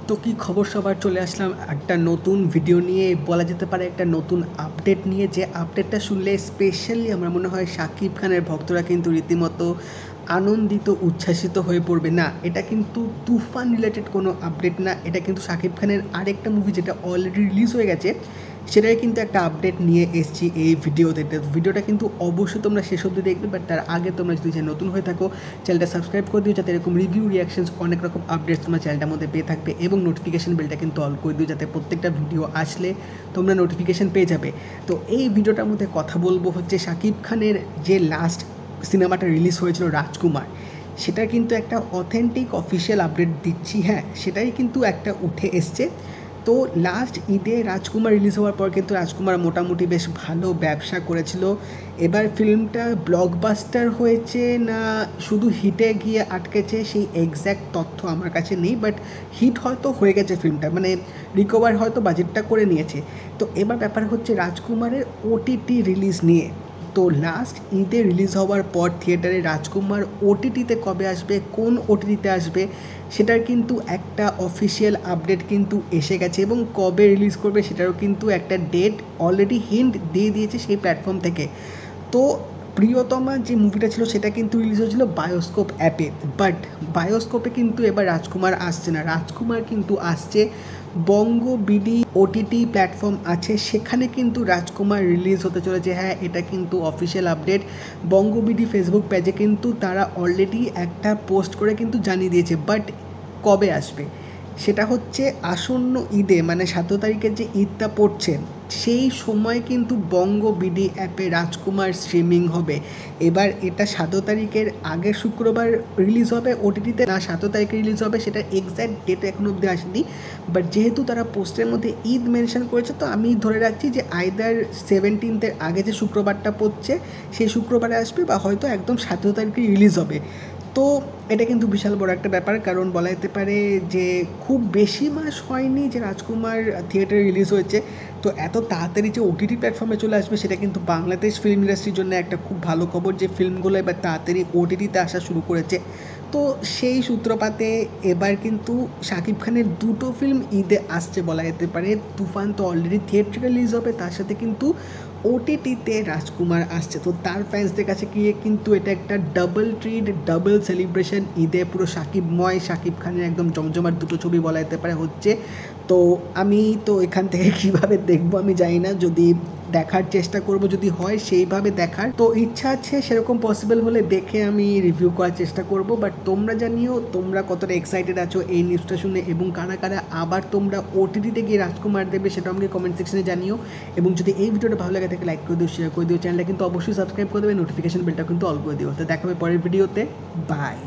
তো কি খবর সবার, চলে আসলাম একটা নতুন ভিডিও নিয়ে, বলা যেতে পারে একটা নতুন আপডেট নিয়ে। যে আপডেটটা শুনলে স্পেশালি আমার মনে হয় শাকিব খানের ভক্তরা কিন্তু রীতিমতো আনন্দিত উচ্ছ্বাসিত হয়ে পড়বে। না, এটা কিন্তু তুফান রিলেটেড কোনো আপডেট না, এটা কিন্তু শাকিব খানের আরেকটা মুভি যেটা অলরেডি রিলিজ হয়ে গেছে সেটাই কিন্তু একটা আপডেট নিয়ে এসেছি এই ভিডিওতে। ভিডিওটা কিন্তু অবশ্যই তোমরা শেষ অবধি দেখবে, বাট তার আগে তোমরা যদি নতুন হয়ে থাকো চ্যানেলটা সাবস্ক্রাইব করে দিও, যাতে এরকম রিভিউ রিয়াকশনস অনেক রকম আপডেটস তোমরা চ্যানেলটার মধ্যে পেয়ে থাকবে, এবং নোটিফিকেশন বেলটা কিন্তু অল করে দিও, যাতে প্রত্যেকটা ভিডিও আসলে তোমরা নোটিফিকেশন পেয়ে যাবে। তো এই ভিডিওটার মধ্যে কথা বলবো হচ্ছে শাকিব খানের যে লাস্ট সিনেমাটা রিলিজ হয়েছিল রাজকুমার, সেটার কিন্তু একটা অথেন্টিক অফিসিয়াল আপডেট দিচ্ছি। হ্যাঁ, সেটাই কিন্তু একটা উঠে এসছে। তো লাস্ট ঈদে রাজকুমার রিলিজ হওয়ার পর কিন্তু রাজকুমার মোটামুটি বেশ ভালো ব্যবসা করেছিল। এবার ফিল্মটা ব্লকবাস্টার হয়েছে না শুধু হিটে গিয়ে আটকেছে সেই এক্স্যাক্ট তথ্য আমার কাছে নেই, বাট হিট হয়তো হয়ে গেছে ফিল্মটা, মানে রিকভার হয়তো বাজেটটা করে নিয়েছে। তো এবার ব্যাপার হচ্ছে রাজকুমারের ওটিটি রিলিজ নিয়ে। তো লাস্ট ঈদে রিলিজ হওয়ার পর থিয়েটারে রাজকুমার ওটিটিতে কবে আসবে, কোন ওটিটিতে আসবে, সেটার কিন্তু একটা অফিসিয়াল আপডেট কিন্তু এসে গেছে, এবং কবে রিলিজ করবে সেটারও কিন্তু একটা ডেট অলরেডি হিন্ট দিয়ে দিয়েছে সেই প্ল্যাটফর্ম থেকে। তো প্রিয়তমা যে মুভিটা ছিল সেটা কিন্তু রিলিজ হয়েছিল বায়োস্কোপ অ্যাপে, বাট বায়োস্কোপে কিন্তু এবার রাজকুমার আসছে না, রাজকুমার কিন্তু আসছে বঙ্গ বিডি ওটিটি প্ল্যাটফর্ম আছে, সেখানে কিন্তু রাজকুমার রিলিজ হতে চলেছে। হ্যাঁ, এটা কিন্তু অফিসিয়াল আপডেট। বঙ্গ বিডি ফেসবুক পেজে কিন্তু তারা অলরেডি একটা পোস্ট করে কিন্তু জানিয়ে দিয়েছে, বাট কবে আসবে সেটা হচ্ছে আসন্ন ঈদে, মানে 17 তারিখের যে ঈদটা পড়ছে সেই সময় কিন্তু বঙ্গ বিডি অ্যাপে রাজকুমার স্ট্রিমিং হবে। এবার এটা 17 তারিখের আগের শুক্রবার রিলিজ হবে ওটিটিতে, না 17 তারিখে রিলিজ হবে সেটা এক্স্যাক্ট ডেট এখনো অবধি আসেনি, বাট যেহেতু তারা পোস্টের মধ্যে ঈদ মেনশন করেছে, তো আমি ধরে রাখছি যে আইদার 17 আগে যে শুক্রবারটা পড়ছে সেই শুক্রবারে আসবে, বা হয়তো একদম 17 তারিখে রিলিজ হবে। তো এটা কিন্তু বিশাল বড় একটা ব্যাপার, কারণ বলা যেতে পারে যে খুব বেশি মাস হয়নি যে রাজকুমার থিয়েটারে রিলিজ হয়েছে। তো এত তাড়াতাড়ি যে ওটিটি প্ল্যাটফর্মে চলে আসবে সেটা কিন্তু বাংলাদেশ ফিল্ম ইন্ডাস্ট্রির জন্য একটা খুব ভালো খবর, যে ফিল্মগুলো এবার তাড়াতাড়ি ওটিটিতে আসা শুরু করেছে। তো সেই সূত্রপাতে এবার কিন্তু শাকিব খানের দুটো ফিল্ম ঈদে আসছে বলা যেতে পারে। তুফান তো অলরেডি থিয়েটারে রিলিজ হবে, তার সাথে কিন্তু ওটিটিতে রাজকুমার আসছে। তো তার ফ্যান্সদের কাছে গিয়ে কিন্তু এটা একটা ডাবল ট্রিট, ডাবল সেলিব্রেশন ঈদে, পুরো শাকিবময়, শাকিব খানের একদম জমজমাট দুটো ছবি বলা যেতে পারে হচ্ছে। তো আমি তো এখান থেকে কীভাবে দেখবো আমি জানি না, যদি দেখার চেষ্টা করব, যদি হয় সেইভাবে দেখার তো ইচ্ছা আছে, সেরকম পসিবল হলে দেখে আমি রিভিউ করার চেষ্টা করব। বাট তোমরা জানিও তোমরা কতটা এক্সাইটেড আছো এই নিউজটা শুনে, এবং কারা কারা আবার তোমরা ওটিটিতে গিয়ে রাজকুমার দেবে সেটা আমাকে কমেন্ট সেকশনে জানিও। এবং যদি এই ভিডিওটা ভালো লাগে থাকে লাইক করে দিও, শেয়ার করে দিও, চ্যানেলটা কিন্তু অবশ্যই সাবস্ক্রাইব করে দেবে, নোটিফিকেশন বেলটা কিন্তু অল করে দিও। তো দেখা হবে পরের ভিডিওতে, বাই।